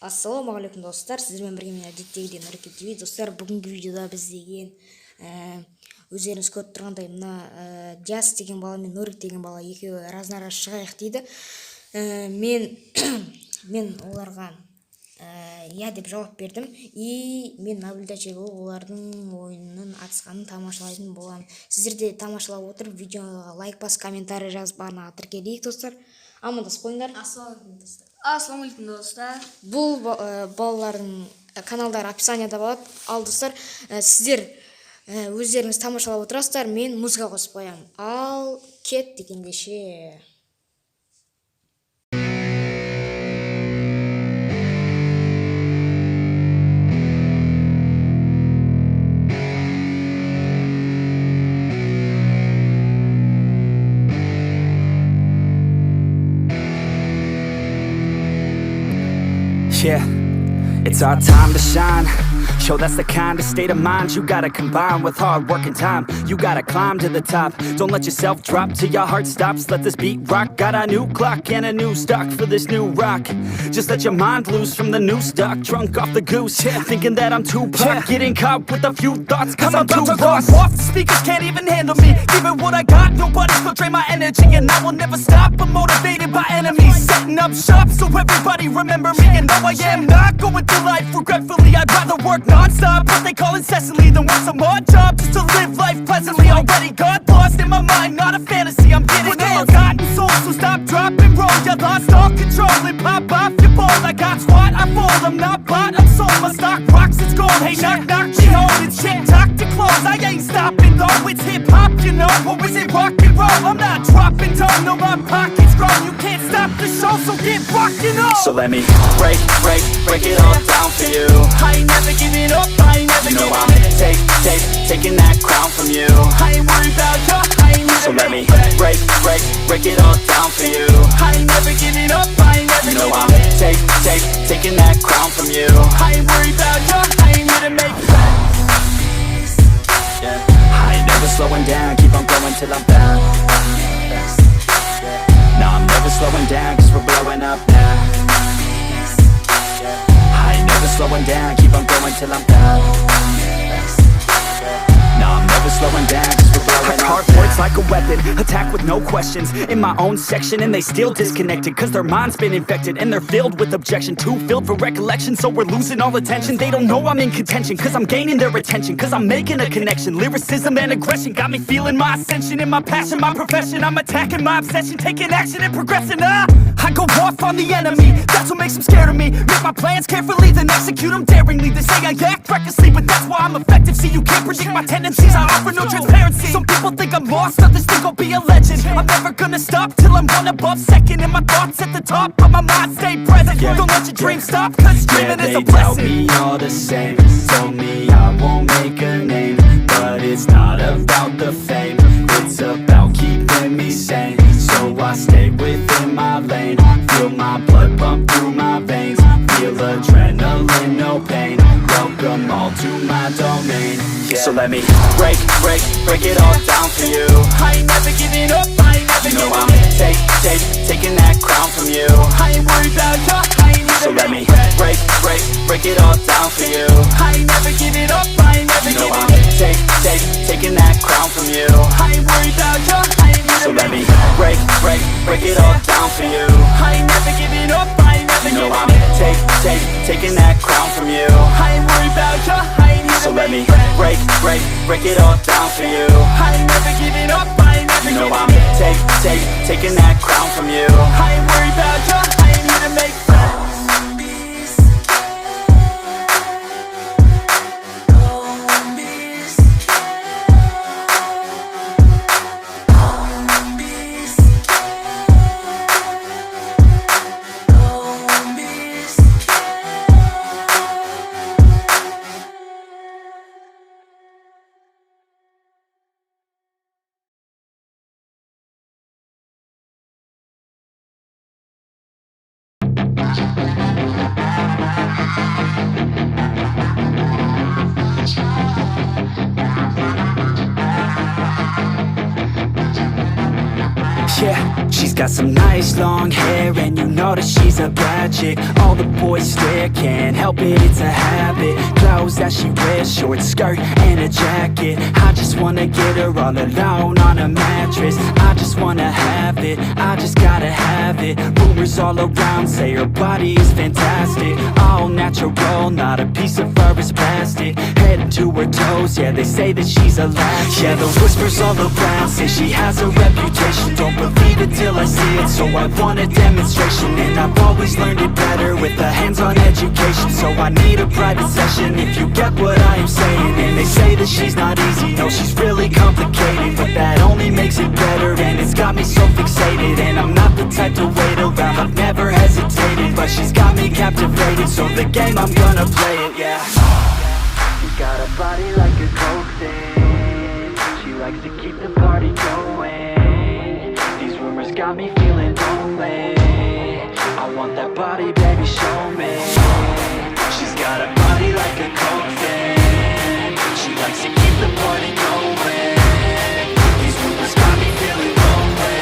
Ассалаумағалейкум достар, сіздермен бірге мен әдеттегіден әрекеттеймін. Достар, бүгінгі видеода біз деген өздеріңіз көріп тұрғандай мына Диас деген бала мен Нурик деген бала екеуі разына-раз шығайық дейді. Мен оларға я деп жауап бердім. И мен наблюдатель болып олардың ойынын атысқанын тамашалайтын боламын. Сіздер де тамашалап отырып видеоға лайк басып комментарий жазып арнаға тіркелейік достар. Амандасып қойыңдар. Ассалаумағалейкум достар. Бұл балалардың каналдары описанияда болады. Ал достар, сіздер өздеріңіз тамашалап отырасыздар, мен музыка қосып қоямын. Ал кет дегендеше. Yeah, it's our time to shine. Show that's the kind of state of mind you gotta combine with hard work and time. You gotta climb to the top. Don't let yourself drop till your heart stops. Let this beat rock. Got a new clock and a new stock for this new rock. Just let your mind loose from the new stock. Drunk off the goose, thinking that I'm too pop. Getting caught with a few thoughts cause I'm too lost. Off the speakers can't even handle me. Giving what I got, nobody's gonna drain my energy. And I will never stop, I'm motivated by enemies. Setting up shop so everybody remember me. And though I am not going through life regretfully, I'd rather work non-stop, what they call incessantly, than work some odd job just to live life pleasantly. Already got lost in my mind, not a fantasy, I'm getting it. Forgotten souls, so stop, drop and roll. You lost all control and pop off your ball. I got squat, I fold, I'm not bought, I'm sold. My stock rocks, it's gold. Hey, knock, knock, me home. It's shit, talk to close. I ain't stopping though, it's hip-hop, you know. Or is it rock and roll? I'm not dropping down, no, my pocket's grown. You can't stop the show, so get rockin' on. So let me break it all down for you. I ain't never giving up, I ain't never giving up. Taking that crown from you. I ain't worried about you, I ain't never. So let me break it all down for you. I ain't never giving up, I ain't never giving up. Taking that crown from you. I ain't worried about you, I ain't here to make friends. Yeah. I ain't never slowing down, keep on going till I'm down. No, I'm never slowing down, cause we're blowing up now. I ain't never slowing down, keep on going till I'm down. No, I'm never slowing down, cause we're blowing up. I carve words like a weapon, attack with no questions. In my own section and they still disconnected, cause their mind's been infected and they're filled with objection. Too filled for recollection, so we're losing all attention. They don't know I'm in contention, cause I'm gaining their attention. Cause I'm making a connection, lyricism and aggression got me feeling my ascension. In my passion, my profession, I'm attacking my obsession. Taking action and progressing, I go off on the enemy, that's what makes them scared of me. Make my plans carefully, then execute them daringly. They say I act recklessly, but that's why I'm effective. See, you can't predict my tendencies, I offer no transparency. Some people think I'm lost, others think I'll be a legend. I'm never gonna stop till I'm one above second. And my thoughts at the top, but my mind stay present. Don't let your dreams stop, cause dreaming is a blessing. They tell me all the same, told me I won't make a name. But it's not about the fame, it's about keeping me sane. So I stay within my lane, feel my blood pump through my veins. Feel adrenaline, no pain, welcome all to my domain. So let me break it all down for you. I ain't never giving up, I ain't never giving up. Taking that crown from you. I ain't worried about you, I ain't never. So let me break it all down for you. I ain't never giving up, I ain't never giving up. Taking that crown from you. I ain't worried about you, I ain't never. So let me break it all down for you. I ain't never giving up, I ain't never giving up. Taking that crown from you. I ain't worried about you, I ain't never. So let me break it all down for you. I ain't never giving up, I ain't never giving up. Taking that crown from you. I ain't worried about you, I ain't here to make got some nice long hair, and you know that she's a bad chick. All the boys stare, can't help it, it's a habit. Clothes that she wears, short skirt and a jacket. I just wanna get her all alone on a mattress. I just wanna have it, I just gotta have it. Rumors all around say her body is fantastic. All natural, not a piece of fur is plastic. Head to her toes, yeah, they say that she's a latch. Yeah, the whispers all around say she has a reputation. Don't believe it till I see it, so I want a demonstration. And I've always learned it better with a hands-on education. So I need a private session if you get what I am saying. And they say that she's not easy, no, she's really complicated. But that only makes it better, and it's got me so fixated. And I'm not the type to wait around, I've never hesitated. But she's got me captivated, so the game, I'm gonna play it, yeah. She's got a body like a coke thing. She likes to keep the party going. These rumors got me feeling lonely. I want that body, baby, show me. She's got a body like a coke thing. She likes to keep the party going. These rumors got me feeling lonely.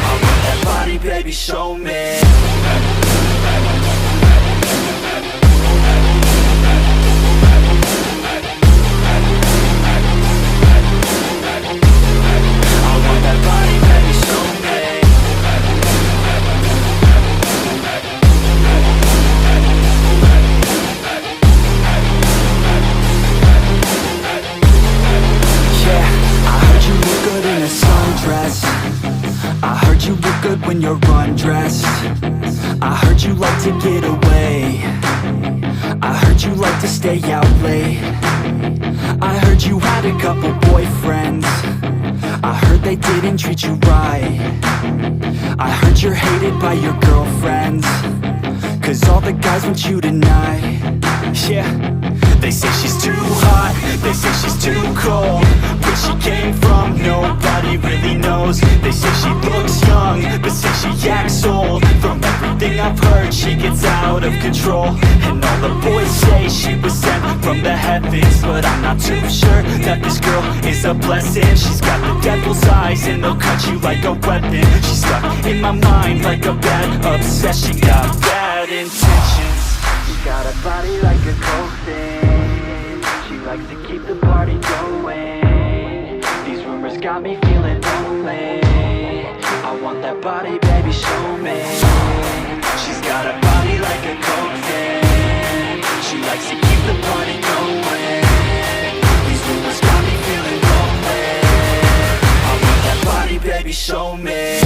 I want that body, baby, show me. I heard you look good when you're undressed. I heard you like to get away. I heard you like to stay out late. I heard you had a couple boyfriends. I heard they didn't treat you right. I heard you're hated by your girlfriends, 'cause all the guys want you tonight. Yeah, they say she's too hot, they say she's too cold. Where she came from, nobody really knows. They say she looks young, but say she acts old. From everything I've heard, she gets out of control. And all the boys say she was sent from the heavens, but I'm not too sure that this girl is a blessing. She's got the devil's eyes and they'll cut you like a weapon. She's stuck in my mind like a bad obsession. Got bad intentions. She's got a body like a coke thing. She likes to keep the party going. These rumors got me feeling lonely. I want that body, baby, show me. She's got a body like a coke thing. She likes to keep the party going. These rumors got me feeling lonely. I want that body, baby, show me.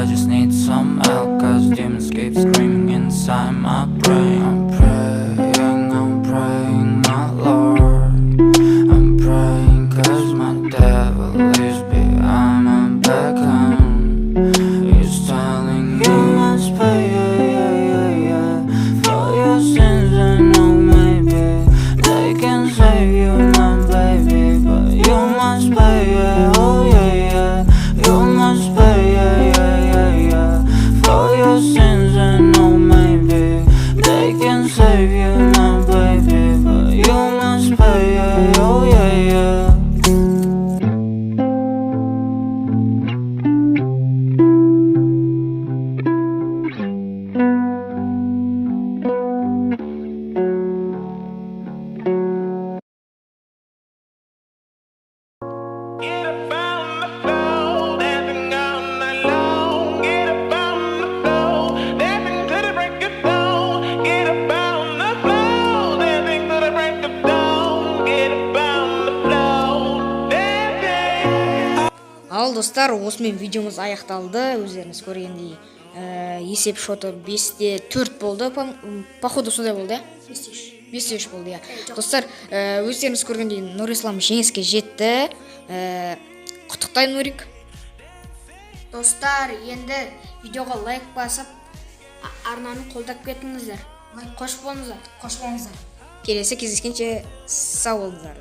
I just need some help, cause demons keep screaming inside my brain. I'm praying, my Lord. I'm praying cause my devil is behind my back and he's telling me you must pay, for your sins. I know maybe they can save you, my baby, but you must pay, oh yeah, you must pay, for your sins. I know maybe they can save you, my baby, but you must pay, oh yeah. Get up on the floor, dancing all night long. Get up on the floor, dancing to the break of dawn. Get up on the floor, dancing to the break of dawn. Get up on the floor, dancing. Ал достар, осымен видеомыз аяқталды. Өздеріңіз көргендей есеп шоты 5-те 4 болды. Походу сондай болды, 5-те 3 болды, Достар, өздеріңіз көргендей Нурислам жеңіске жетті. Құттықтаймын, Нурик. Достар, енді видеоға лайк басып, арнаны қолдап кетіңіздер. Қош болыңыздар. Келесі кездескенше сау болыңыздар.